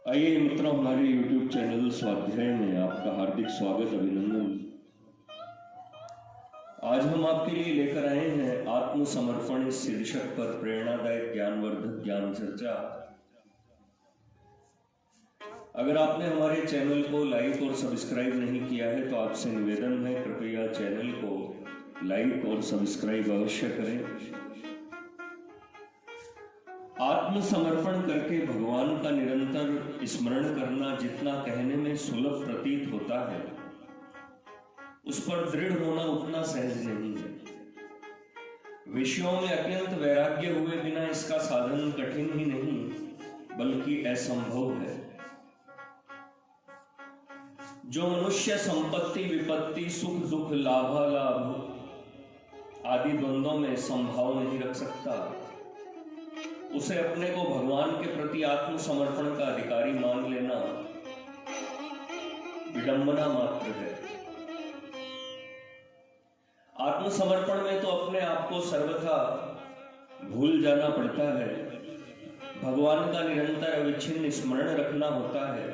आइए मित्रों, हमारे YouTube चैनल स्वाध्याय में आपका हार्दिक स्वागत, अभिनंदन। आज हम आपके लिए लेकर आए हैं आत्मसमर्पण इस शीर्षक पर प्रेरणादायक ज्ञानवर्धक ज्ञान चर्चा। अगर आपने हमारे चैनल को लाइक और सब्सक्राइब नहीं किया है तो आपसे निवेदन है, कृपया चैनल को लाइक और सब्सक्राइब अवश्य करें। आत्मसमर्पण करके भगवान का निरंतर स्मरण करना जितना कहने में सुलभ प्रतीत होता है, उस पर दृढ़ होना उतना सहज नहीं है। विषयों में अत्यंत वैराग्य हुए बिना इसका साधन कठिन ही नहीं बल्कि असंभव है। जो मनुष्य संपत्ति विपत्ति सुख दुख लाभालाभ आदि द्वंद्वों में संभाव नहीं रख सकता, उसे अपने को भगवान के प्रति आत्मसमर्पण का अधिकारी मान लेना विडंबना मात्र है। आत्मसमर्पण में तो अपने आप को सर्वथा भूल जाना पड़ता है, भगवान का निरंतर अविच्छिन्न स्मरण रखना होता है।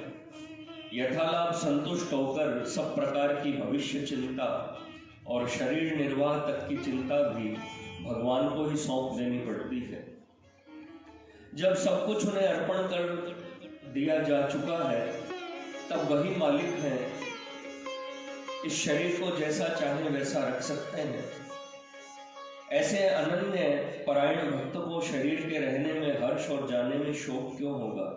यथालाभ संतुष्ट होकर सब प्रकार की भविष्य चिंता और शरीर निर्वाह तक की चिंता भी भगवान को ही सौंप देनी पड़ती है। जब सब कुछ उन्हें अर्पण कर दिया जा चुका है, तब वही मालिक हैं, इस शरीर को जैसा चाहे वैसा रख सकते हैं। ऐसे अनन्य परायण भक्त को शरीर के रहने में हर्ष और जाने में शोक क्यों होगा?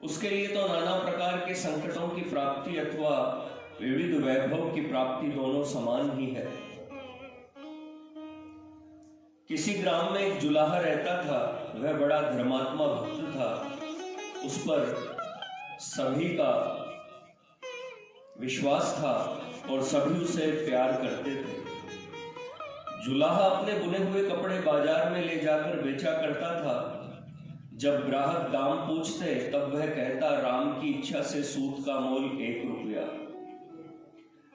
उसके लिए तो नाना प्रकार के संकटों की प्राप्ति अथवा विविध वैभव की प्राप्ति दोनों समान ही है। किसी ग्राम में एक जुलाहा रहता था। वह बड़ा धर्मात्मा भक्त था। उस पर सभी का विश्वास था और सभी उसे प्यार करते थे। जुलाहा अपने बुने हुए कपड़े बाजार में ले जाकर बेचा करता था। जब ग्राहक दाम पूछते तब वह कहता, राम की इच्छा से सूत का मोल 1 रुपया,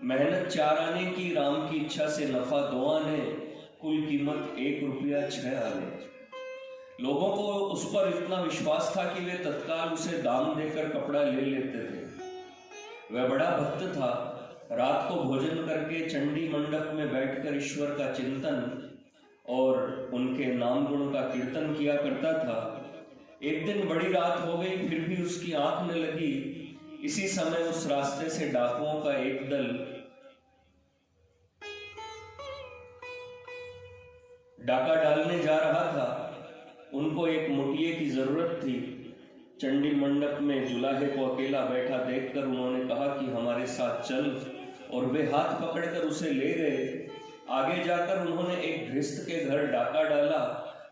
मेहनत 4 आने की, राम की इच्छा से नफा 2 आने, कुल कीमत 1 रुपया 6 आने। लोगों को उस पर इतना विश्वास था कि वे तत्काल उसे दाम देकर कपड़ा ले लेते थे। वह बड़ा भक्त था। रात को भोजन करके चंडी मंडप में बैठकर ईश्वर का चिंतन और उनके नाम गुण का कीर्तन किया करता था। एक दिन बड़ी रात हो गई, फिर भी उसकी आंख न लगी। इसी समय उस रास्ते से डाकुओं का एक दल डाका डालने जा रहा था। उनको एक मुटिये की जरूरत थी। चंडी मंडप में जुलाहे को अकेला बैठा देखकर उन्होंने कहा कि हमारे साथ चल, और वे हाथ पकड़कर उसे ले गए। आगे जाकर उन्होंने एक गृहस्थ के घर डाका डाला,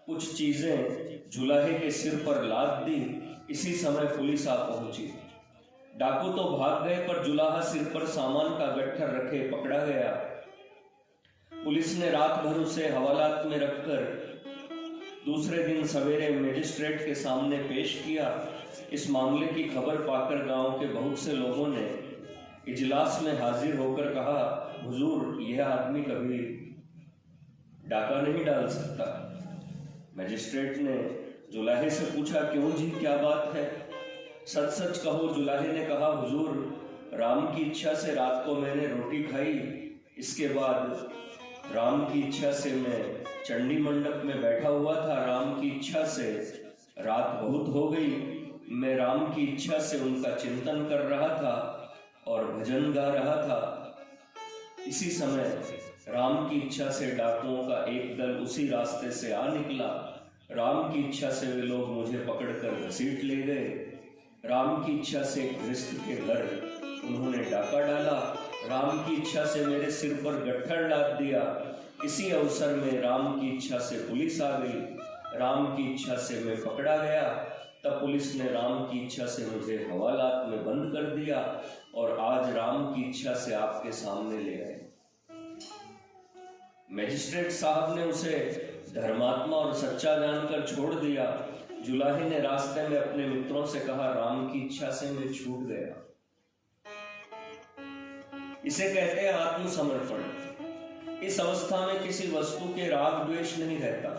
कुछ चीजें जुलाहे के सिर पर लाद दी। इसी समय पुलिस आ पहुंची। डाकू तो भाग गए, पर जुलाहा सिर पर सामान का गट्ठर रखे पकड़ा गया। पुलिस ने रात भर उसे हवालात में रखकर दूसरे दिन सवेरे मजिस्ट्रेट के सामने पेश किया। इस मामले की खबर पाकर गांव के बहुत से लोगों ने इजलास में हाजिर होकर कहा, हुजूर, यह आदमी कभी डाका नहीं डाल सकता। मजिस्ट्रेट ने जुलाहे से पूछा, क्यों जी, क्या बात है? सच सच कहो। जुलाहे ने कहा, हुजूर, राम की इच्छा से रात को मैंने रोटी खाई। इसके बाद राम की इच्छा से मैं चंडी मंडप में बैठा हुआ था। राम की इच्छा से रात बहुत हो गई। मैं राम की इच्छा से उनका चिंतन कर रहा था और भजन गा रहा था। इसी समय राम की इच्छा से डाकुओं का एक दल उसी रास्ते से आ निकला। राम की इच्छा से वे लोग मुझे पकड़कर घसीट ले गए। राम की इच्छा से गृहस्थ के घर उन्होंने डाका डाला। राम की इच्छा से मेरे सिर पर गट्ठर लाद दिया। इसी अवसर में राम की इच्छा से पुलिस आ गई। राम की इच्छा से मैं पकड़ा गया। तब पुलिस ने राम की इच्छा से मुझे हवालात में बंद कर दिया और आज राम की इच्छा से आपके सामने ले आए। मजिस्ट्रेट साहब ने उसे धर्मात्मा और सच्चा जानकर छोड़ दिया। जुलाहे ने रास्ते में अपने मित्रों से कहा, राम की इच्छा से मैं छूट गया। इसे कहते हैं आत्मसमर्पण। इस अवस्था में किसी वस्तु के राग द्वेष नहीं रहता,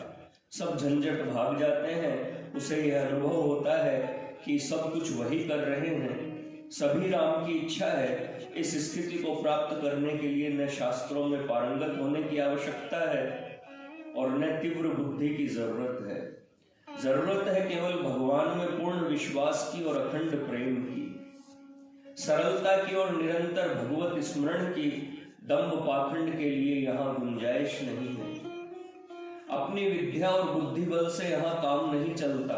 सब झंझट भाग जाते हैं। उसे यह अनुभव होता है कि सब कुछ वही कर रहे हैं, सभी राम की इच्छा है। इस स्थिति को प्राप्त करने के लिए न शास्त्रों में पारंगत होने की आवश्यकता है और न तीव्र बुद्धि की जरूरत है। जरूरत है केवल भगवान में पूर्ण विश्वास की और अखंड प्रेम की, सरलता की और निरंतर भगवत स्मरण की। दंभ पाखंड के लिए यहाँ गुंजाइश नहीं है। अपनी विद्या और बुद्धि बल से यहाँ काम नहीं चलता,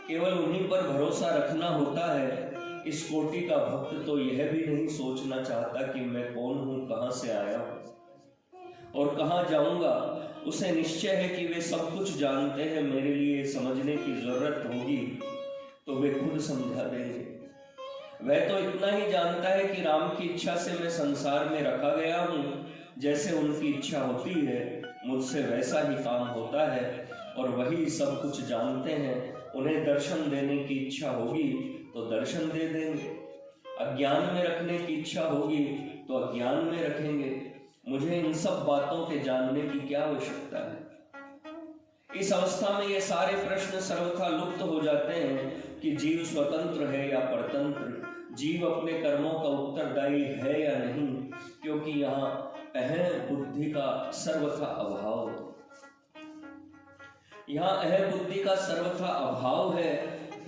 केवल उन्हीं पर भरोसा रखना होता है। इस कोटि का भक्त तो यह भी नहीं सोचना चाहता कि मैं कौन हूँ, कहाँ से आया हूँ और कहाँ जाऊंगा। उसे निश्चय है कि वे सब कुछ जानते हैं, मेरे लिए समझने की जरूरत होगी तो वे खुद समझा देंगे। वह तो इतना ही जानता है कि राम की इच्छा से मैं संसार में रखा गया हूँ। जैसे उनकी इच्छा होती है मुझसे वैसा ही काम होता है और वही सब कुछ जानते हैं। उन्हें दर्शन देने की इच्छा होगी तो दर्शन दे देंगे, अज्ञान में रखने की इच्छा होगी तो अज्ञान में रखेंगे। मुझे इन सब बातों के जानने की क्या आवश्यकता है। इस अवस्था में ये सारे प्रश्न सर्वथा लुप्त हो जाते हैं कि जीव स्वतंत्र है या परतंत्र, जीव अपने कर्मों का उत्तरदायी है या नहीं, क्योंकि यहाँ अहम बुद्धि का सर्वथा अभाव है। यहाँ अहम बुद्धि का सर्वथा अभाव है।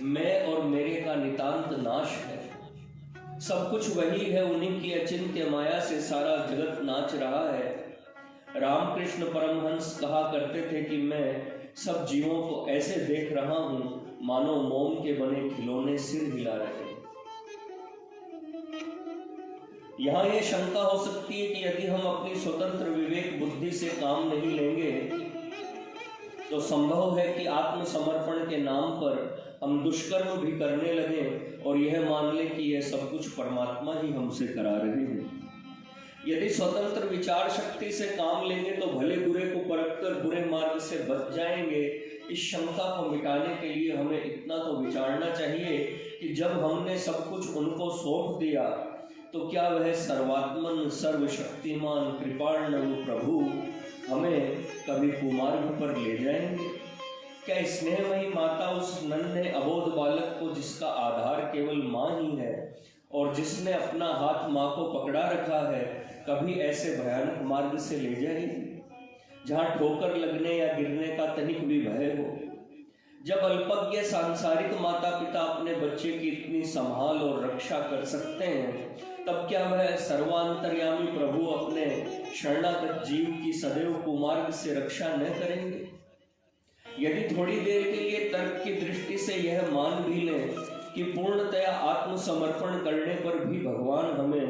मैं और मेरे का नितांत नाश है। सब कुछ वही है, उन्हीं की अचिंत्य माया से सारा जगत नाच रहा है। रामकृष्ण परमहंस कहा करते थे कि मैं सब जीवों को ऐसे देख रहा हूँ मानो मोम के बने खिलौने सिर हिला रहे हैं। यहाँ ये शंका हो सकती है कि यदि हम अपनी स्वतंत्र विवेक बुद्धि से काम नहीं लेंगे तो संभव है कि आत्मसमर्पण के नाम पर हम दुष्कर्म भी करने लगे और यह मान ले कि यह सब कुछ परमात्मा ही हमसे करा रहे हैं। यदि स्वतंत्र विचार शक्ति से काम लेंगे तो भले बुरे को परखकर बुरे मार्ग से बच जाएंगे। इस शंका को मिटाने के लिए हमें इतना तो विचारना चाहिए कि जब हमने सब कुछ उनको सौंप दिया तो क्या वह सर्वात्मन सर्वशक्तिमान कृपाणु प्रभु हमें कभी कुमार्ग पर ले जाएंगे? क्या स्नेहमयी माता उस नन्हे अबोध बालक को, जिसका आधार केवल माँ ही है और जिसने अपना हाथ माँ को पकड़ा रखा है, कभी ऐसे भयानक मार्ग से ले जाएगी जहाँ ठोकर लगने या गिरने का तनिक भी भय हो? जब अल्पज्ञ सांसारिक माता पिता अपने बच्चे की इतनी संभाल और रक्षा कर सकते हैं, तब क्या वह सर्वांतर्यामी प्रभु अपने शरणागत जीव की सदैव कुमार्ग से रक्षा न करेंगे? यदि थोड़ी देर के लिए तर्क की दृष्टि से यह मान भी लें कि पूर्णतया आत्मसमर्पण करने पर भी भगवान हमें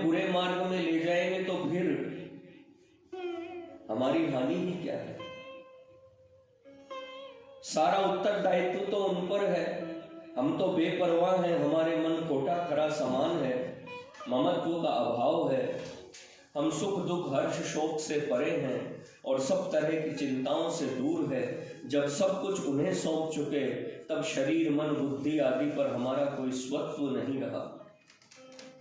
बुरे मार्ग में ले जाएंगे तो फिर हमारी हानि ही क्या है? सारा उत्तरदायित्व तो उन पर है। हम तो बेपरवाह हैं, हमारे मन खोटा खरा समान है, ममत्व का अभाव है। हम सुख दुख हर्ष शोक से परे हैं और सब तरह की चिंताओं से दूर है। जब सब कुछ उन्हें सौंप चुके तब शरीर मन बुद्धि आदि पर हमारा कोई स्वत्व नहीं रहा।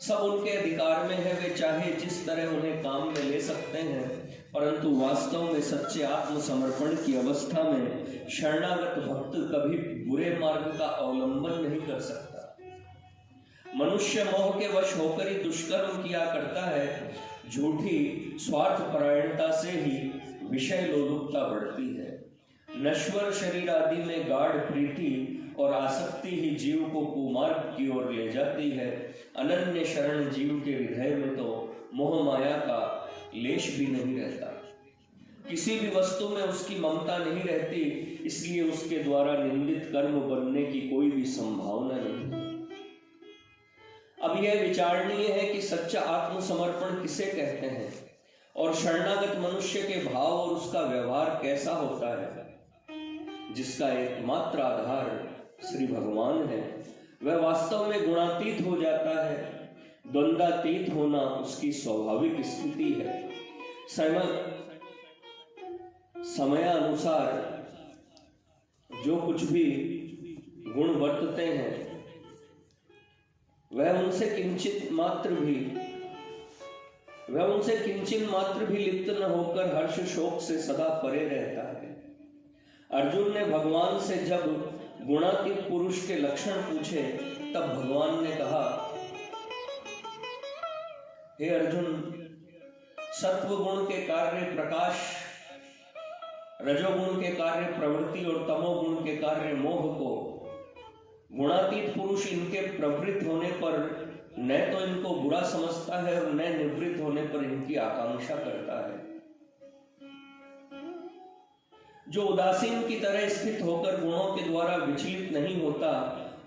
सब उनके अधिकार में है, वे चाहे जिस तरह उन्हें काम में ले सकते हैं, परंतु वास्तव में सच्चे आत्मसमर्पण की अवस्था में शरणागत भक्त कभी बुरे मार्ग का अवलंबन नहीं कर सकता। मनुष्य मोह के वश होकर ही दुष्कर्म किया करता है। झूठी स्वार्थ परायणता से ही विषय लोलुपता बढ़ती है। नश्वर शरीर आदि में गाढ़ प्रीति और आसक्ति ही जीव को कुमार्ग की ओर ले जाती है। अनन्य शरण जीव के हृदय में तो मोह माया का लेश भी नहीं रहता। किसी भी वस्तु में उसकी ममता नहीं रहती, इसलिए उसके द्वारा निंदित कर्म बनने की कोई भी संभावना नहीं। अब यह विचारणीय है कि सच्चा आत्मसमर्पण किसे कहते हैं और शरणागत मनुष्य के भाव और उसका व्यवहार कैसा होता है। जिसका एकमात्र आधार श्री भगवान है, वह वास्तव में गुणातीत हो जाता है। द्वंद्वातीत होना उसकी स्वाभाविक स्थिति है। समयानुसार जो कुछ भी गुण वर्तते हैं वह उनसे किंचित मात्र भी वह उनसे किंचिन मात्र भी लिप्त न होकर हर्ष शोक से सदा परे रहता है। अर्जुन ने भगवान से जब गुणातीत पुरुष के लक्षण पूछे तब भगवान ने कहा, हे अर्जुन, सत्व गुण के कार्य प्रकाश, रजोगुण के कार्य प्रवृत्ति और तमोगुण के कार्य मोह को गुणातीत पुरुष इनके प्रवृत्त होने पर न तो इनको बुरा समझता है और न निवृत्त होने पर इनकी आकांक्षा करता है। जो उदासीन की तरह स्थित होकर गुणों के द्वारा विचलित नहीं होता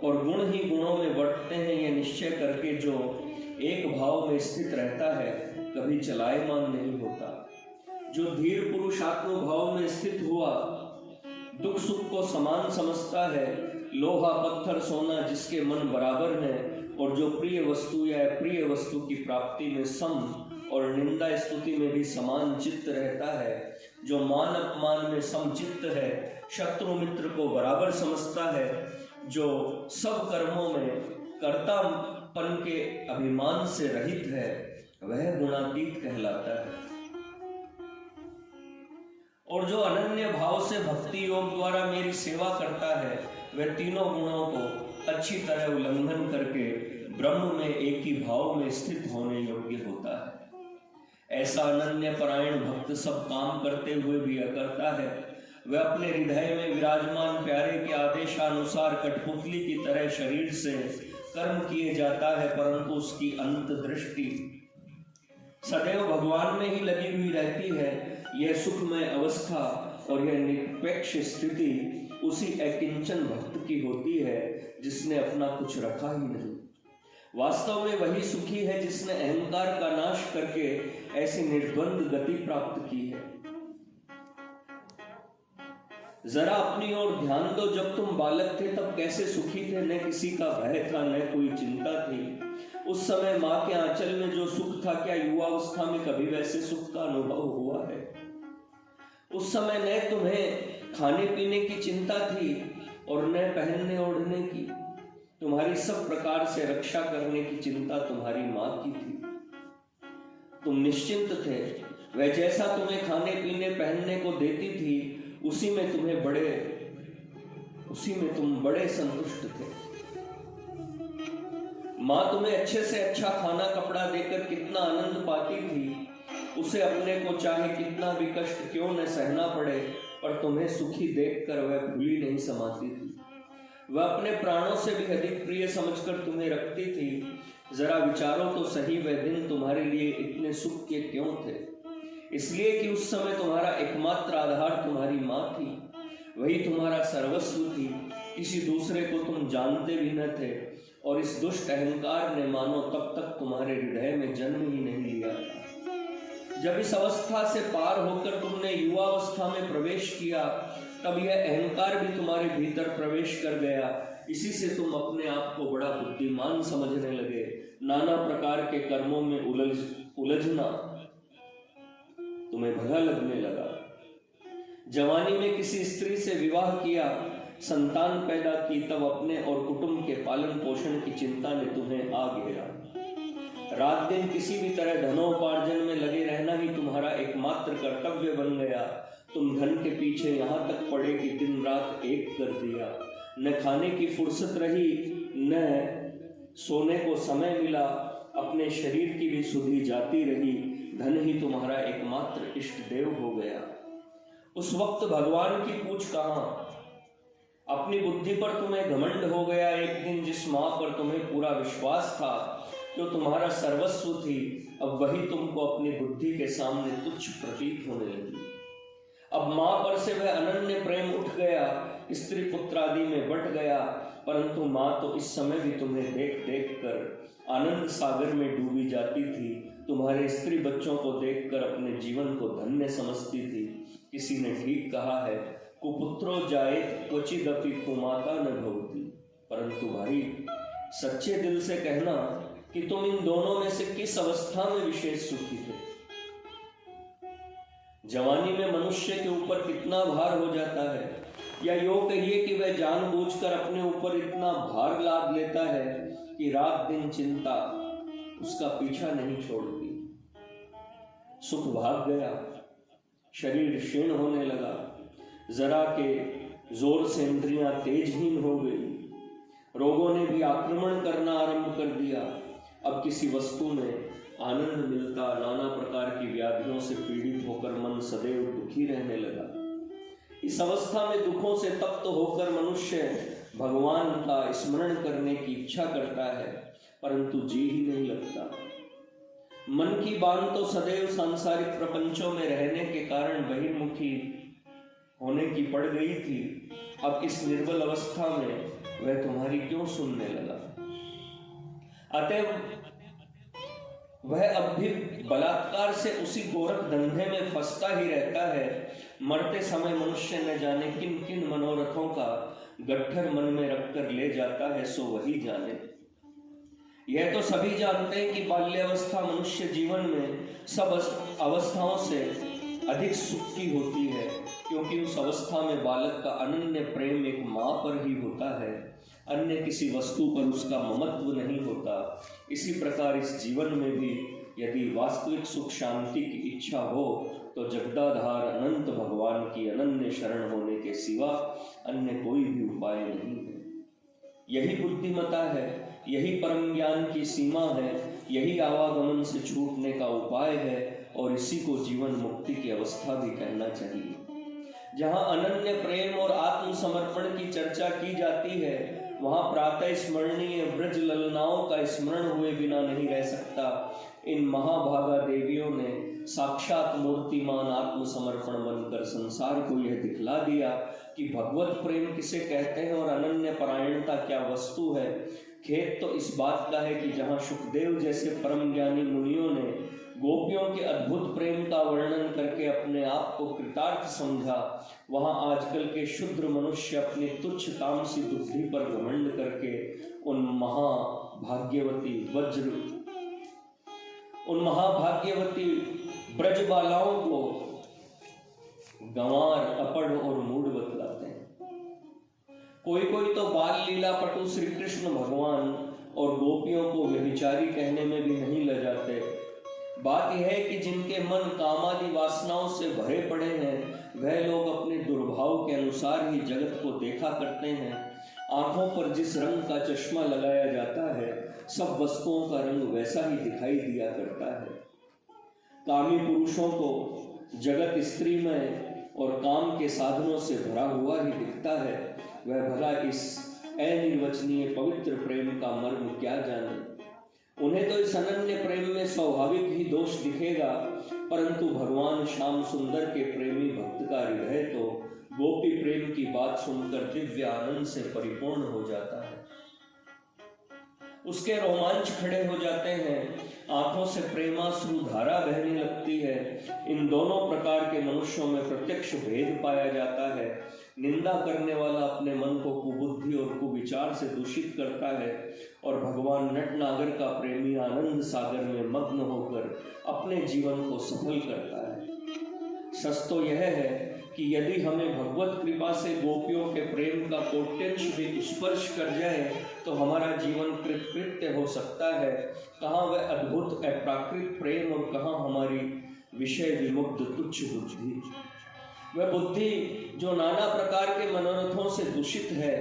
और गुण ही गुणों में बढ़ते हैं, यह निश्चय करके जो एक भाव में स्थित रहता है कभी चलायमान नहीं होता। जो धीर पुरुष आत्म भाव में स्थित हुआ दुख सुख को समान समझता है, लोहा पत्थर सोना जिसके मन बराबर है, और जो प्रिय वस्तु या अप्रिय वस्तु की प्राप्ति में सम और निंदा स्तुति में भी समान चित्त रहता है, जो मान अपमान में समचित्त है, शत्रु मित्र को बराबर समझता है, जो सब कर्मों में कर्तापन के अभिमान से रहित है, वह गुणातीत कहलाता है। और जो अनन्य भाव से भक्ति योग द्वारा मेरी सेवा करता है, वह तीनों गुणों को अच्छी तरह उल्लंघन करके ब्रह्म में एक ही भाव में स्थित होने योग्य होता है। ऐसा अनन्य परायण भक्त सब काम करते हुए भी अकर्ता है। वह अपने हृदय में विराजमान प्यारे के आदेशानुसार कठपुतली की तरह शरीर से कर्म किए जाता है, परंतु उसकी अंत दृष्टि सदैव भगवान में ही लगी हुई रहती है। यह सुखमय अवस्था और यह निरपेक्ष स्थिति उसी अकिंचन भक्त की होती है जिसने अपना कुछ रखा ही नहीं। वास्तव में वही सुखी है जिसने अहंकार का नाश करके ऐसी निर्बंध गति प्राप्त की है। जरा अपनी ओर ध्यान दो, जब तुम बालक थे तब कैसे सुखी थे, न किसी का भय था न कोई चिंता थी। उस समय माँ के आंचल में जो सुख था, क्या युवावस्था में कभी वैसे सुख का अनुभव हुआ है? उस समय न तुम्हें खाने पीने की चिंता थी और न पहनने ओढ़ने की। तुम्हारी सब प्रकार से रक्षा करने की चिंता तुम्हारी माँ की थी। तुम निश्चिंत थे। वह जैसा तुम्हें खाने पीने पहनने को देती थी उसी में तुम बड़े संतुष्ट थे। माँ तुम्हें अच्छे से अच्छा खाना कपड़ा देकर कितना आनंद पाती थी। उसे अपने को चाहे कितना भी कष्ट क्यों न सहना पड़े, पर तुम्हें सुखी देखकर वह भूली नहीं समाती थी। वह अपने प्राणों से भी अधिक प्रिय समझकर तुम्हें रखती थी। जरा विचारो तो सही, वह दिन तुम्हारे लिए इतने सुख के क्यों थे? इसलिए कि उस समय तुम्हारा एकमात्र आधार तुम्हारी माँ थी। वही तुम्हारा सर्वस्व थी। किसी दूसरे को तुम जानते भी न थे और इस दुष्ट अहंकार ने मानो तब तक तुम्हारे हृदय में जन्म ही नहीं लिया था। जब इस अवस्था से पार होकर तुमने युवावस्था में प्रवेश किया, तब यह अहंकार भी तुम्हारे भीतर प्रवेश कर गया। इसी से तुम अपने आप को बड़ा बुद्धिमान समझने लगे। नाना प्रकार के कर्मों में उलझना तुम्हें भला लगने लगा। जवानी में किसी स्त्री से विवाह किया, संतान पैदा की, तब अपने और कुटुंब के पालन पोषण की चिंता ने तुम्हें आ घेरा। रात दिन किसी भी तरह धनोपार्जन में लगे रहना ही तुम्हारा एकमात्र कर्तव्य बन गया। तुम धन के पीछे यहाँ तक पड़े कि दिन रात एक कर दिया। न खाने की फुर्सत रही, न सोने को समय मिला। अपने शरीर की भी सुधि जाती रही। धन ही तुम्हारा एकमात्र इष्ट देव हो गया। उस वक्त भगवान की पूछ कहाँ? अपनी बुद्धि पर तुम्हें घमंड हो गया। एक दिन जिस माँ पर तुम्हें पूरा विश्वास था, जो तुम्हारा सर्वस्व थी, अब वही तुमको अपनी बुद्धि के सामने तुच्छ प्रतीत होने लगी। अब माँ पर से वह अनन्य प्रेम उठ गया, स्त्री पुत्र आदि में बट गया। परंतु माँ तो इस समय भी तुम्हें देख देख कर आनंद सागर में डूबी जाती थी। तुम्हारे स्त्री बच्चों को देखकर अपने जीवन को धन्य समझती थी। किसी ने ठीक कहा है, कुपुत्रो जाए क्वचिदपि कुमाता न भवति। परंतु भाई, सच्चे दिल से कहना कि तुम इन दोनों में से किस अवस्था में विशेष सुखी थे? जवानी में मनुष्य के ऊपर कितना भार हो जाता है, या यो कहिए कि वह जानबूझकर अपने ऊपर इतना भार लाद लेता है कि रात दिन चिंता उसका पीछा नहीं छोड़ती। सुख भाग गया, शरीर क्षीण होने लगा, जरा के जोर से इंद्रियां तेजहीन हो गई, रोगों ने भी आक्रमण करना आरंभ कर दिया। अब किसी वस्तु में आनंद मिलता, नाना प्रकार की व्याधियों से पीड़ित होकर मन सदैव दुखी रहने लगा। इस अवस्था में दुखों से तप्त होकर मनुष्य भगवान का स्मरण करने की इच्छा करता है, परंतु जी ही नहीं लगता। मन की बांध तो सदैव सांसारिक प्रपंचों में रहने के कारण बहिर्मुखी होने की पड़ गई थी। अब इस निर्बल अवस्था में वह तुम्हारी क्यों सुनने लगा? अतएव वह अब भी बलात्कार से उसी गोरख धंधे में फंसता ही रहता है। मरते समय मनुष्य न जाने किन किन मनोरथों का गट्ठर मन में रखकर ले जाता है, सो वही जाने। यह तो सभी जानते हैं कि बाल्यावस्था मनुष्य जीवन में सब अवस्थाओं से अधिक सुख की होती है, क्योंकि उस अवस्था में बालक का अनन्य प्रेम एक माँ पर ही होता है, अन्य किसी वस्तु पर उसका ममत्व नहीं होता। इसी प्रकार इस जीवन में भी यदि वास्तविक सुख शांति की इच्छा हो तो जगदाधार अनंत भगवान की अनन्य शरण होने के सिवा अन्य कोई भी उपाय नहीं है। यही बुद्धिमता है, यही परम ज्ञान की सीमा है, यही आवागमन से छूटने का उपाय है, और इसी को जीवन मुक्ति की अवस्था भी कहना चाहिए। जहाँ अनन्य प्रेम और आत्मसमर्पण की चर्चा की जाती है, वहाँ प्रातः स्मरणीय ब्रज ललनाओं का स्मरण हुए बिना नहीं रह सकता। इन महाभागा देवियों ने साक्षात मूर्तिमान आत्मसमर्पण बनकर संसार को यह दिखला दिया कि भगवत प्रेम किसे कहते हैं और अनन्य परायणता क्या वस्तु है। खेद तो इस बात का है कि जहाँ सुखदेव जैसे परम ज्ञानी मुनियों ने गोपियों के अद्भुत प्रेम का वर्णन करके अपने आप को कृतार्थ समझा, वहां आजकल के शुद्र मनुष्य अपनी तुच्छ तामसी बुद्धि पर घमंड करके उन महाभाग्यवती ब्रजबालाओं को गंवार, अपढ़ और मूढ़ बतलाते हैं। कोई तो बाल लीला पटु श्री कृष्ण भगवान और गोपियों को व्यभिचारी कहने में भी नहीं लजाते। बात यह है कि जिनके मन कामादि वासनाओं से भरे पड़े हैं, वह लोग अपने दुर्भाव के अनुसार ही जगत को देखा करते हैं। आंखों पर जिस रंग का चश्मा लगाया जाता है, सब वस्तुओं का रंग वैसा ही दिखाई दिया करता है। कामी पुरुषों को जगत स्त्रीमय और काम के साधनों से भरा हुआ ही दिखता है। वह भला इस अनिर्वचनीय पवित्र प्रेम का मर्म क्या जाने। उन्हें तो इस अनन्य प्रेम में स्वाभाविक ही दोष दिखेगा, परंतु भगवान श्याम सुंदर के प्रेमी भक्त का हृदय तो गोपी प्रेम की बात सुनकर दिव्य आनंद से परिपूर्ण हो जाता है। उसके रोमांच खड़े हो जाते हैं, आंखों से प्रेमाश्रु धारा बहने लगती है। इन दोनों प्रकार के मनुष्यों में प्रत्यक्ष भेद पाया जाता है। निंदा करने वाला अपने मन को कुबुद्धि और कुविचार से दूषित करता है, और भगवान नटनागर का प्रेमी आनंद सागर में मग्न होकर अपने जीवन को सफल करता है। सच तो यह है कि यदि हमें भगवत कृपा से गोपियों के प्रेम का कोट्यंश भी स्पर्श कर जाए तो हमारा जीवन कृतकृत्य हो सकता है। कहाँ वह अद्भुत अप्राकृत प्रेम और कहाँ हमारी विषय विमुग्ध तुच्छ बुद्धि। वह बुद्धि जो नाना प्रकार के मनोरथों से दूषित है,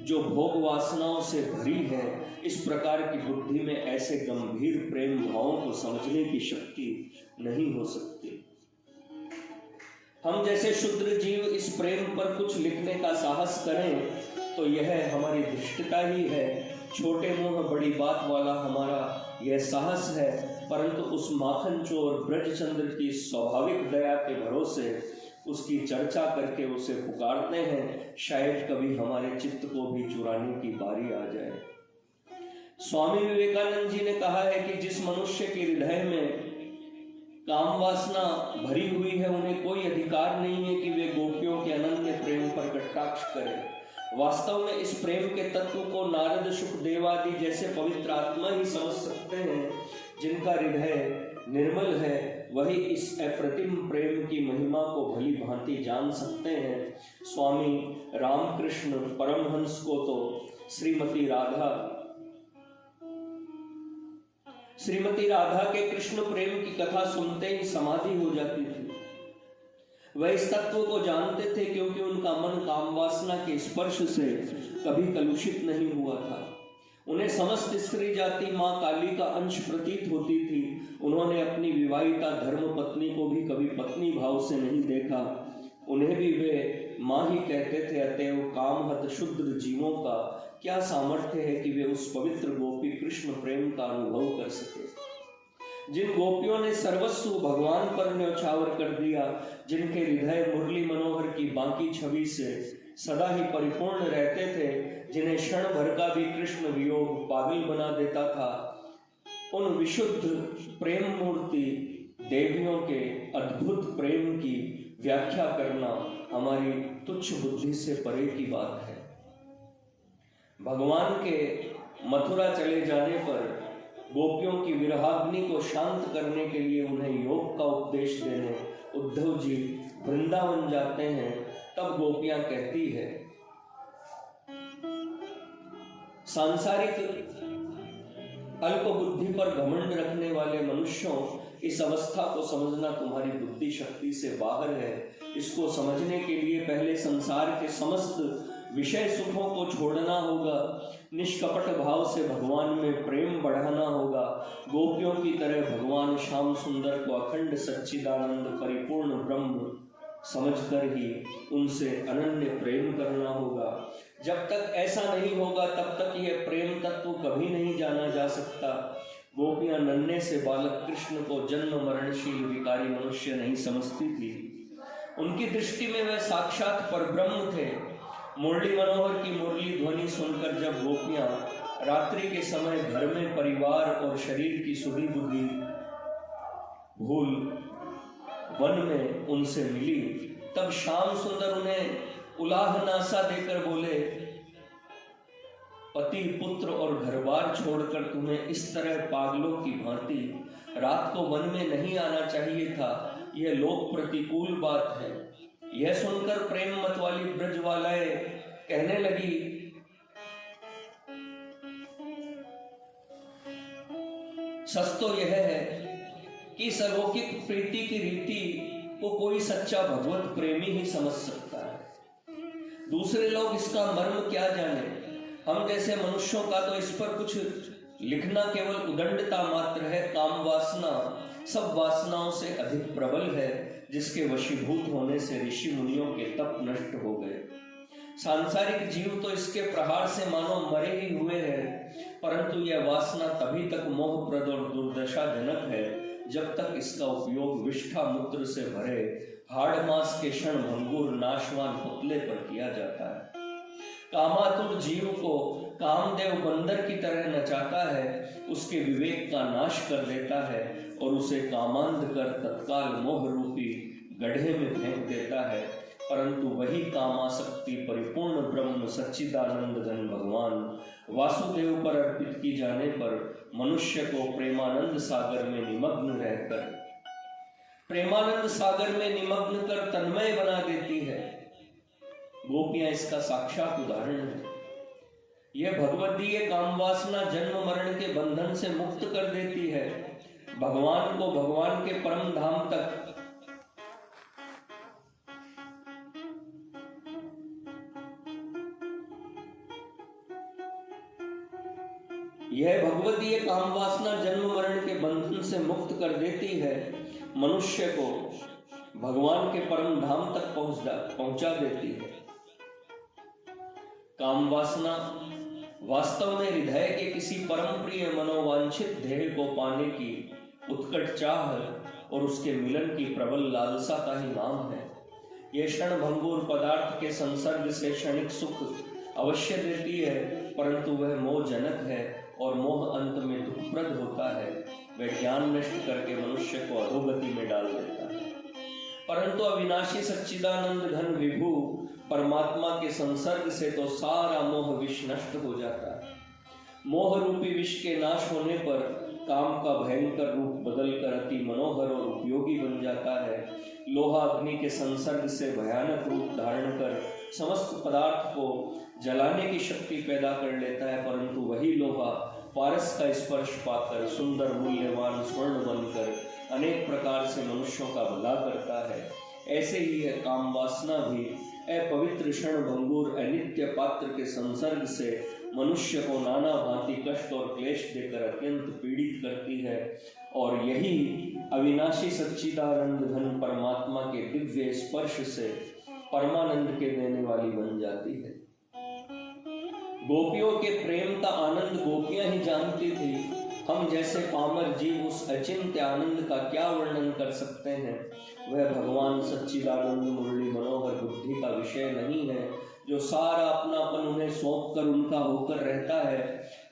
जो भोग वासनाओं से भरी है, इस प्रकार की बुद्धि में ऐसे गंभीर प्रेम भावों को समझने की शक्ति नहीं हो सकती। हम जैसे शुद्र जीव इस प्रेम पर कुछ लिखने का साहस करें तो यह हमारी धृष्टता ही है। छोटे मुंह बड़ी बात वाला हमारा यह साहस है, परंतु उस माखन चोर ब्रजचंद्र की स्वाभाविक दया के भरोसे उसकी चर्चा करके उसे पुकारते हैं। शायद कभी हमारे चित्त को भी चुराने की बारी आ जाए। स्वामी विवेकानंद जी ने कहा है कि जिस मनुष्य के हृदय में काम वासना भरी हुई है, उन्हें कोई अधिकार नहीं है कि वे गोपियों के अनन्य प्रेम पर कटाक्ष करें। वास्तव में इस प्रेम के तत्व को नारद सुखदेव आदि जैसे पवित्र आत्मा ही समझ सकते हैं। जिनका हृदय निर्मल है, वही इस अप्रतिम प्रेम की महिमा को भली भांति जान सकते हैं। स्वामी रामकृष्ण परमहंस को तो श्रीमती राधा श्रीमती राधा के कृष्ण प्रेम की कथा सुनते ही समाधि हो जाती थी। वह इस तत्व को जानते थे क्योंकि उनका मन काम वासना के स्पर्श से कभी कलुषित नहीं हुआ था। उन्हें समस्त स्त्री जाति मां काली का अंश प्रतीत होती थी। उन्होंने अपनी विवाहिता धर्म पत्नी को भी कभी पत्नी भाव से नहीं देखा। उन्हें भी वे मां ही कहते थे। अतएव कामहत शुद्र जीवों का क्या सामर्थ्य है कि वे उस पवित्र गोपी कृष्ण प्रेम का अनुभव कर सके। जिन गोपियों ने सर्वस्व भगवान पर न्यौछावर कर दिया, जिनके हृदय मुरली मनोहर की बाकी छवि से सदा ही परिपूर्ण रहते थे, जिन्हें क्षण भर का भी कृष्ण वियोग पागल बना देता था, उन विशुद्ध प्रेम मूर्ति देवियों के अद्भुत प्रेम की व्याख्या करना हमारी तुच्छ बुद्धि से परे की बात है। भगवान के मथुरा चले जाने पर गोपियों की विरहाग्नि को शांत करने के लिए उन्हें योग का उपदेश देने उद्धव जी वृंदावन जाते हैं। तब गोपियां कहती है, सांसारिक अल्प बुद्धि पर घमंड रखने वाले मनुष्यों, इस अवस्था को समझना तुम्हारी बुद्धि शक्ति से बाहर है। इसको समझने के लिए पहले संसार के समस्त विषय सुखों को छोड़ना होगा, निष्कपट भाव से भगवान में प्रेम बढ़ाना होगा। गोपियों की तरह भगवान श्याम सुंदर को अखंड सच्चिदानंद परिपूर्ण ब्रह्म समझकर ही उनसे अनन्य प्रेम करना होगा। जब तक ऐसा नहीं होगा तब तक यह प्रेम तत्व कभी नहीं जाना जा सकता। गोपियां नन्हे से बालक कृष्ण को जन्म मरणशील विकारी मनुष्य नहीं समझती थी। उनकी दृष्टि में वह साक्षात परब्रह्म थे। मुरली मनोहर की मुरली ध्वनि सुनकर जब गोपियां रात्रि के समय घर में परिवार और शरीर की सुधि बुद्धि भूल वन में उनसे मिली, तब श्याम सुंदर उन्हें उलाहनासा देकर बोले, पति पुत्र और घरबार छोड़कर तुम्हें इस तरह पागलों की भांति रात को वन में नहीं आना चाहिए था। यह लोक प्रतिकूल बात है। यह सुनकर प्रेम मत वाली ब्रजवालाएं कहने लगी, सच तो यह है कि इस अलौकिक प्रीति की रीति को कोई सच्चा भगवत प्रेमी ही समझ सकता है। दूसरे लोग इसका मर्म क्या जाने। हम जैसे मनुष्यों का तो इस पर कुछ लिखना केवल उदंडता मात्र है। काम वासना सब वासनाओं से अधिक प्रबल है, जिसके वशीभूत होने से ऋषि मुनियों के तप नष्ट हो गए। सांसारिक जीव तो इसके प्रहार से मानो मरे ही हुए हैं, परंतु यह वासना तभी तक मोहप्रद और दुर्दशाजनक है जब तक इसका उपयोग विष्ठा मूत्र से भरे हाड़ मास के क्षण भंगुर नाशवान पुतले पर किया जाता है। कामातुर जीव को कामदेव बंदर की तरह नचाता है, उसके विवेक का नाश कर देता है और उसे कामांध कर तत्काल मोह रूपी गड्ढे में फेंक देता है। परंतु वही कामासक्ति परिपूर्ण ब्रह्म सच्चिदानंद घन भगवान वासुदेव पर अर्पित की जाने पर मनुष्य को प्रेमानंद सागर में निमग्न कर तन्मय बना देती है। गोपियां इसका साक्षात उदाहरण है। यह भगवदीय कामवासना जन्म मरण के बंधन से मुक्त कर देती है। भगवान को भगवान के परम धाम तक यह भगवदीय कामवासना जन्म मरण के बंधन से मुक्त कर देती है, मनुष्य को भगवान के परम धाम तक पहुंचा देती है। कामवासना वास्तव में हृदय के किसी परम प्रिय मनोवांछित ध्येय को पाने की उत्कट चाह और उसके मिलन की प्रबल लालसा का ही नाम है। यह क्षण भंगुर पदार्थ के संसर्ग से क्षणिक सुख अवश्य देती है, परंतु वह मोहजनक है और मोह अंत में दुखप्रद होता है। वह ज्ञान नष्ट करके मनुष्य को अधोगति में डाल देता है। परंतु अविनाशी सच्चिदानंद घन विभु परमात्मा के संसर्ग से तो सारा मोह विष नष्ट हो जाता है। मोह रूपी विष के नाश होने पर काम का भयंकर रूप बदलकर अति मनोहर और उपयोगी बन जाता है। लोहा अग्नि के संसर्ग से भयानक रूप धारण कर समस्त पदार्थ को जलाने की शक्ति पैदा कर लेता है, परंतु वही लोहा पारस का स्पर्श पाकर सुंदर मूल्यवान स्वर्ण बनकर अनेक प्रकार से मनुष्यों का भला करता है, ऐसे ही यह काम वासना भी अपवित्र क्षण भंगुर अनित्य पात्र के संसर्ग से मनुष्य को नाना भांति कष्ट और क्लेश देकर अत्यंत पीड़ित करती है, और यही अविनाशी सच्चिदानंद घन परमात्मा के दिव्य स्पर्श से परमानंद के देने वाली बन जाती है। गोपियों के प्रेम का आनंद गोपियां ही जानती थी। हम जैसे पामर जीव उस अचिंत्य आनंद का क्या वर्णन कर सकते हैं। वह भगवान सच्चिदानंद मुरली मनोहर बुद्धि का विषय नहीं है, जो सारा अपनापन उन्हें सौंप कर उनका होकर रहता है।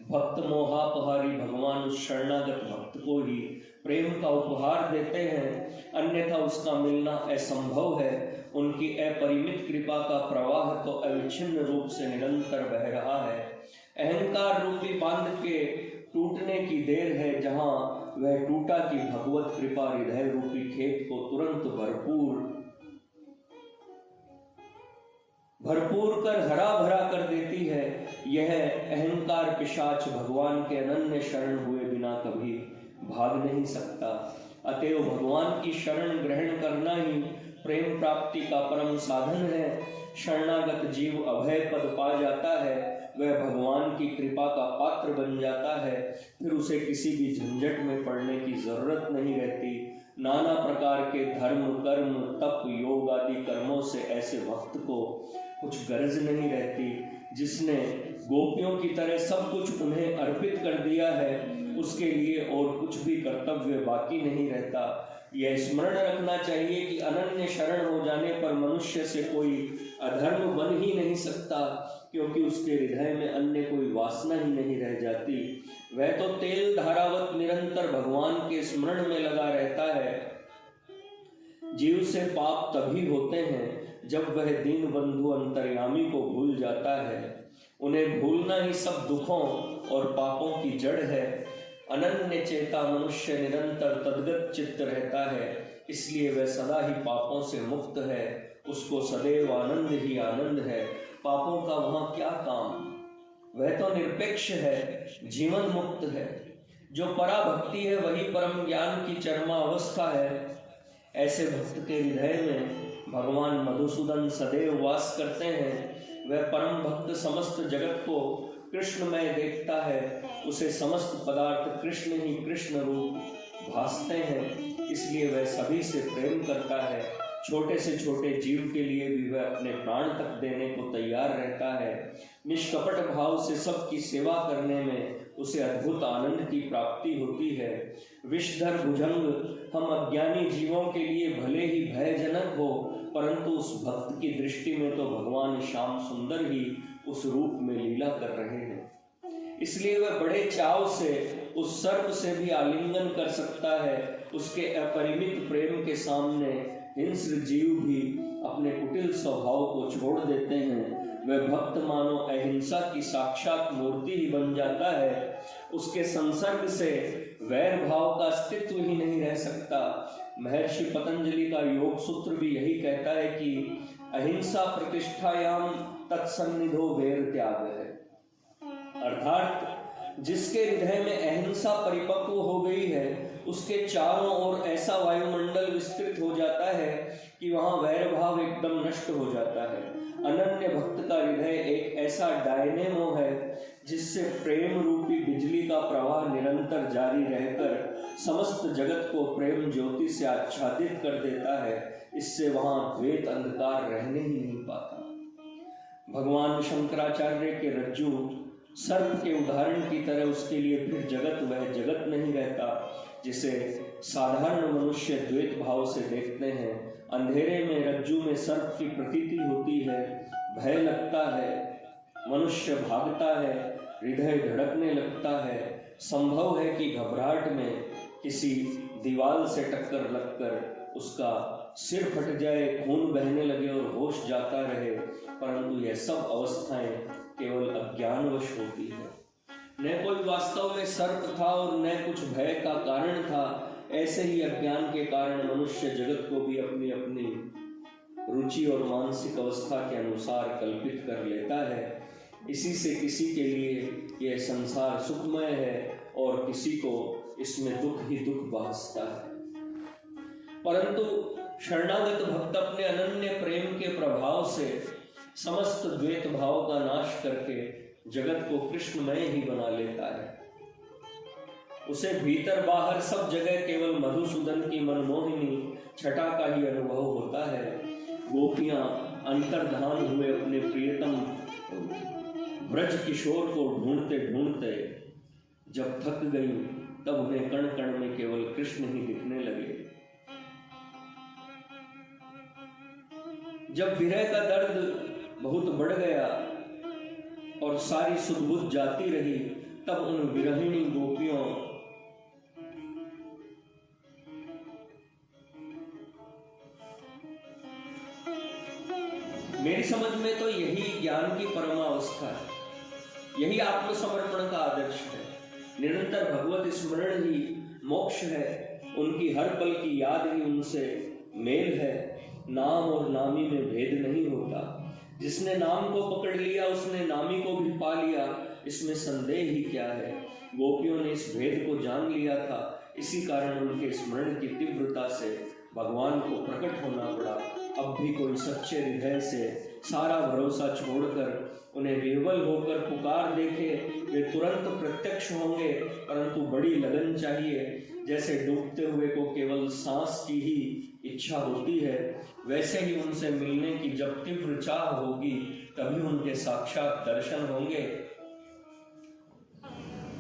भक्त मोहापहारी भगवान उस शरणागत भक्त को ही प्रेम का उपहार देते हैं, अन्यथा उसका मिलना असंभव है। उनकी अपरिमित कृपा का प्रवाह तो अविच्छिन्न रूप से निरंतर बह रहा है। अहंकार रूपी बांध के टूटने की देर है, जहां वह टूटा कि भगवत कृपा हृदय रूपी खेत को तुरंत भरपूर कर हरा भरा कर देती है। यह अहंकार पिशाच भगवान के अनन्य शरण हुए बिना कभी भाग नहीं सकता। अतएव भगवान की शरण ग्रहण करना ही प्रेम प्राप्ति का परम साधन है। शरणागत जीव अभय पद पा जाता है, वह भगवान की कृपा का पात्र बन जाता है। फिर उसे किसी भी झंझट में पड़ने की जरूरत नहीं रहती। नाना प्रकार के धर्म कर्म तप योग आदि कर्मों से ऐसे भक्त को कुछ गरज नहीं रहती। जिसने गोपियों की तरह सब कुछ उन्हें अर्पित कर दिया है, उसके लिए और कुछ भी कर्तव्य बाकी नहीं रहता। यह स्मरण रखना चाहिए कि अनन्य शरण हो जाने पर मनुष्य से कोई अधर्म बन ही नहीं सकता, क्योंकि उसके हृदय में अन्य कोई वासना ही नहीं रह जाती। वह तो तेल धारावत निरंतर भगवान के स्मरण में लगा रहता है। जीव से पाप तभी होते हैं जब वह दीन बंधु अंतर्यामी को भूल जाता है। उन्हें भूलना ही सब दुखों और पापों की जड़ है। अनन्य चेता मनुष्य निरंतर तद्गत चित्त रहता है, इसलिए वह सदा ही पापों से मुक्त है। उसको सदैव आनंद ही आनंद है। पापों का वहां क्या काम? वह तो निरपेक्ष है, जीवन मुक्त है। जो पराभक्ति है वही परम ज्ञान की चरमा अवस्था है। ऐसे भक्त के हृदय में भगवान मधुसूदन सदैव वास करते हैं। वह परम भक्त समस्त जगत को कृष्णमय देखता है। उसे समस्त पदार्थ कृष्ण ही कृष्ण रूप भासते हैं, इसलिए वह सभी से प्रेम करता है। छोटे से छोटे जीव के लिए भी वह अपने प्राण तक देने को तैयार रहता है। निष्कपट भाव से सबकी सेवा करने में उसे अद्भुत आनंद की प्राप्ति होती है। विषधर भुजंग हम अज्ञानी जीवों के लिए भले ही भयजनक हो, परंतु उस भक्त की दृष्टि में तो भगवान श्याम सुंदर ही उस रूप में लीला कर रहे हैं। इसलिए वह बड़े चाव से उस सर्प से भी आलिंगन कर सकता है। उसके अपरिमित प्रेम के सामने हिंस्र जीव भी अपने कुटिल स्वभाव को छोड़ देते हैं। वह भक्त मानो अहिंसा की साक्षात मूर्ति ही बन जाता है। उसके संसर्ग से वैर भाव का अस्तित्व ही नहीं रह सकता। महर्षि पतंजलि का योग सूत्र भी यही कहता है कि अहिंसा प्रतिष्ठायाम तत्सन्निधो वैर त्याग है। अर्थात जिसके हृदय में अहिंसा परिपक्व हो गई है, उसके चारों ओर ऐसा वायुमंडल विस्तृत हो जाता है कि वहां वैर भाव एकदम नष्ट हो जाता है। अनन्य भक्त का हृदय एक ऐसा डायनेमो है जिससे प्रेम रूपी बिजली का प्रवाह निरंतर जारी रहकर समस्त जगत को प्रेम ज्योति से आच्छादित कर देता है। इससे वहां द्वैत अंधकार रहने ही नहीं पाता। भगवान शंकराचार्य के रज्जु सर्प के उदाहरण की तरह उसके लिए फिर जगत वह जगत नहीं रहता जिसे साधारण मनुष्य द्वैत भाव से देखते हैं। अंधेरे में रज्जु में सर्प की प्रतीति होती है, भय लगता है, मनुष्य भागता है, हृदय धड़कने लगता है। संभव है कि घबराहट में किसी दीवार से टक्कर लगकर उसका सिर फट जाए, खून बहने लगे और होश जाता रहे, परंतु यह सब अवस्थाएं केवल अज्ञानवश होती है। न कोई वास्तव में सर्प था और न कुछ भय का कारण था। ऐसे ही अज्ञान के कारण मनुष्य जगत को भी अपनी अपनी रुचि और मानसिक अवस्था के अनुसार कल्पित कर लेता है। इसी से किसी के लिए यह संसार सुखमय है और किसी को इसमें दुख ही दुख भासता है। परंतु शरणागत भक्त अपने अनन्य प्रेम के प्रभाव से समस्त द्वैत भाव का नाश करके जगत को कृष्णमय ही बना लेता है। उसे भीतर बाहर सब जगह केवल मधुसूदन की मनमोहिनी छटा का ही अनुभव होता है। गोपियां अंतर्धान हुए अपने प्रियतम ब्रज किशोर को ढूंढते ढूंढते जब थक गई, तब उन्हें कण कण में केवल कृष्ण ही दिखने लगे। जब विरह का दर्द बहुत बढ़ गया और सारी सुध-बुध जाती रही, तब उन विरहिणी गोपियों मेरी समझ में तो यही ज्ञान की परमावस्था है, यही आत्मसमर्पण का आदर्श है। निरंतर भगवत स्मरण ही मोक्ष है, उनकी हर पल की याद ही उनसे मेल है। नाम और नामी में भेद नहीं होता। जिसने नाम को पकड़ लिया उसने नामी को भी पा लिया, इसमें संदेह ही क्या है। गोपियों ने इस भेद को जान लिया था, इसी कारण उनके स्मरण की तीव्रता से भगवान को प्रकट होना पड़ा। अब भी कोई सच्चे हृदय से सारा भरोसा छोड़कर उन्हें विह्वल होकर पुकार देखे, वे तुरंत प्रत्यक्ष होंगे, परंतु बड़ी लगन चाहिए। जैसे डूबते हुए को केवल सांस की ही इच्छा होती है, वैसे ही उनसे मिलने की जब तीव्र चाह होगी, तभी उनके साक्षात दर्शन होंगे।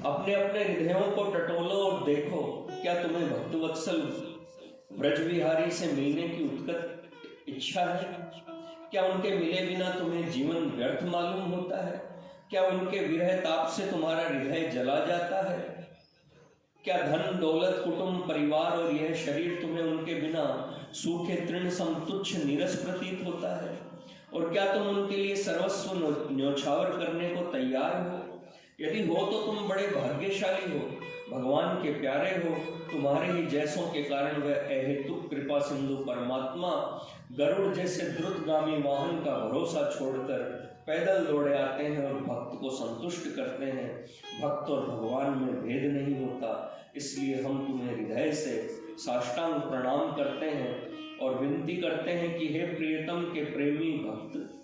अपने अपने हृदयों को टटोलो और देखो, क्या तुम्हें भक्तवत्सल ब्रजविहारी से मिलने की उत्कट इच्छा है? क्या उनके मिले बिना तुम्हें जीवन व्यर्थ मालूम होता है? क्या उनके विरह ताप से तुम्हारा हृदय जला जाता है? क्या धन दौलत कुटुंब परिवार और यह शरीर तुम्हें उनके बिना सूखे तृण सम तुच्छ नीरस प्रतीत होता है? और क्या तुम उनके लिए सर्वस्व न्योछावर करने को तैयार हो? यदि हो तो तुम बड़े भाग्यशाली हो, भगवान के प्यारे हो। तुम्हारे ही जैसों के कारण वह अहेतुक कृपा सिंधु परमात्मा गरुड़ जैसे द्रुतगामी वाहन का भरोसा छोड़कर पैदल दौड़े आते हैं और भक्त को संतुष्ट करते हैं। भक्त और भगवान में भेद नहीं होता, इसलिए हम तुम्हें हृदय से साष्टांग प्रणाम करते हैं और विनती करते हैं कि हे प्रियतम के प्रेमी भक्त,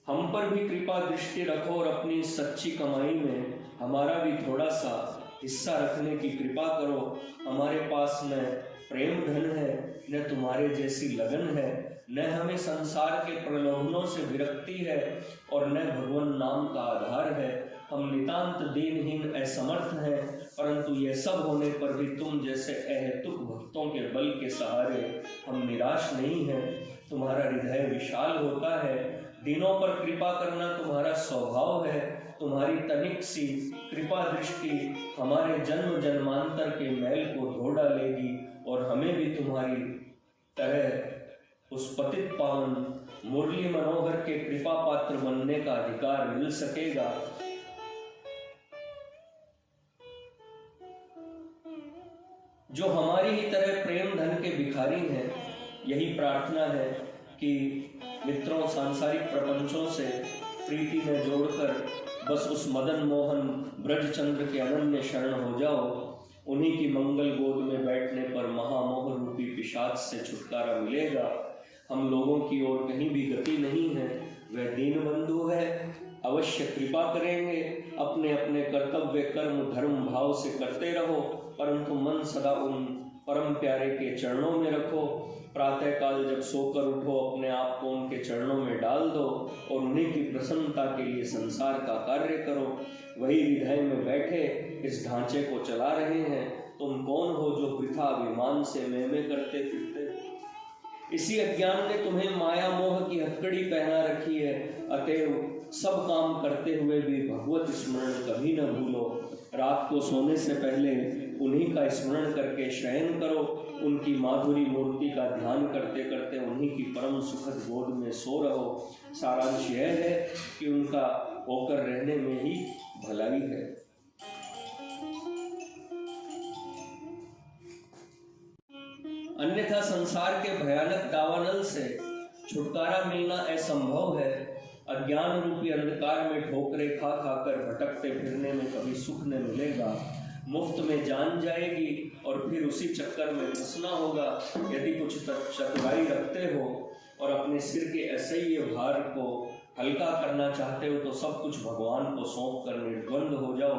हम पर भी कृपा दृष्टि रखो और अपनी सच्ची कमाई में हमारा भी थोड़ा सा हिस्सा रखने की कृपा करो। हमारे पास न प्रेम धन है, न तुम्हारे जैसी लगन है, न हमें संसार के प्रलोभनों से विरक्ति है और न भगवान नाम का आधार है। हम नितांत दीनहीन असमर्थ हैं, परंतु यह सब होने पर भी तुम जैसे अहेतुक भक्तों के बल के सहारे हम निराश नहीं हैं। तुम्हारा हृदय विशाल होता है, दिनों पर कृपा करना तुम्हारा स्वभाव है। तुम्हारी तनिक सी कृपा दृष्टि हमारे जन्म जन्मांतर के मैल को धो डालेगी और हमें भी तुम्हारी तरह उस पतित पावन मुरली मनोहर के कृपा पात्र बनने का अधिकार मिल सकेगा। जो हमारी ही तरह प्रेम धन के भिखारी हैं, यही प्रार्थना है कि मित्रों, सांसारिक प्रपंचों से प्रीति में जोड़कर बस उस मदन मोहन ब्रजचंद्र के अनन्य शरण हो जाओ। उन्हीं की मंगल गोद में बैठने पर महामोह रूपी पिशाच से छुटकारा मिलेगा। हम लोगों की ओर कहीं भी गति नहीं है, वह दीन बंधु है, अवश्य कृपा करेंगे। अपने अपने कर्तव्य कर्म धर्म भाव से करते रहो, परंतु मन सदा उन परम प्यारे के चरणों में रखो। प्रातः काल जब सोकर उठो, अपने आप को उनके चरणों में डाल दो और उन्हीं की प्रसन्नता के लिए संसार का कार्य करो। वही हृदय में बैठे इस ढांचे को चला रहे हैं। तुम कौन हो जो वृथा अभिमान से मैं करते फिरते? इसी अज्ञान ने तुम्हें माया मोह की हथकड़ी पहना रखी है। अतएव सब काम करते हुए भी भगवत स्मरण कभी न भूलो। रात को सोने से पहले उन्हीं का स्मरण करके शयन करो। उनकी माधुरी मूर्ति का ध्यान करते करते उन्हीं की परम सुखद गोद में सो रहो। सारांश यह है कि उनका होकर रहने में ही भलाई है। अन्यथा संसार के भयानक दावानल से छुटकारा मिलना असंभव है। अज्ञान रूपी अंधकार में ठोकरे खा खाकर भटकते फिरने में कभी सुख न मिलेगा। मुफ्त में जान जाएगी और फिर उसी चक्कर में फंसना होगा। यदि कुछ चतुराई रखते हो और अपने सिर के ऐसे ही भार को हल्का करना चाहते हो तो सब कुछ भगवान को सौंप कर निर्द्वंद हो जाओ।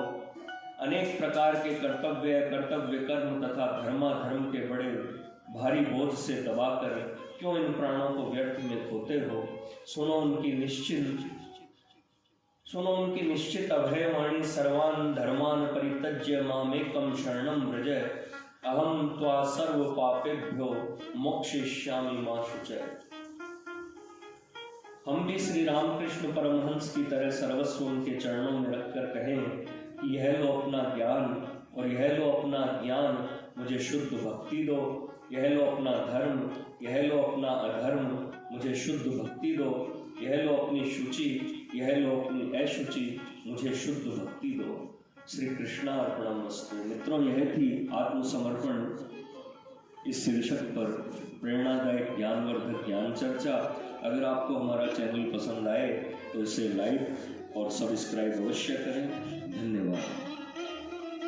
अनेक प्रकार के कर्तव्य कर्म तथा धर्माधर्म के बड़े भारी बोझ से दबाकर क्यों इन प्राणों को व्यर्थ में खोते हो। सुनो उनकी निश्चित अभयवाणी, सर्वान धर्मान परित्यज्य मामेकं शरणं व्रज, अहम त्वा सर्व पापेभ्यो मोक्षयिष्यामि मा शुचय। हम भी श्री रामकृष्ण परमहंस की तरह सर्वस्व उनके चरणों में रखकर कहें कि यह लो अपना ज्ञान और यह लो अपना ज्ञान, मुझे शुद्ध भक्ति दो। यह लो अपना धर्म, यह लो अपना अधर्म, मुझे शुद्ध भक्ति दो। यह लो अपनी शुचि, यह लो अपनी अशुचि, मुझे शुद्ध भक्ति दो। श्री कृष्णार्पणमस्तु। मित्रों, यह थी आत्मसमर्पण इस शीर्षक पर प्रेरणादायक ज्ञानवर्धक ज्ञान चर्चा। अगर आपको हमारा चैनल पसंद आए तो इसे लाइक और सब्सक्राइब अवश्य करें। धन्यवाद।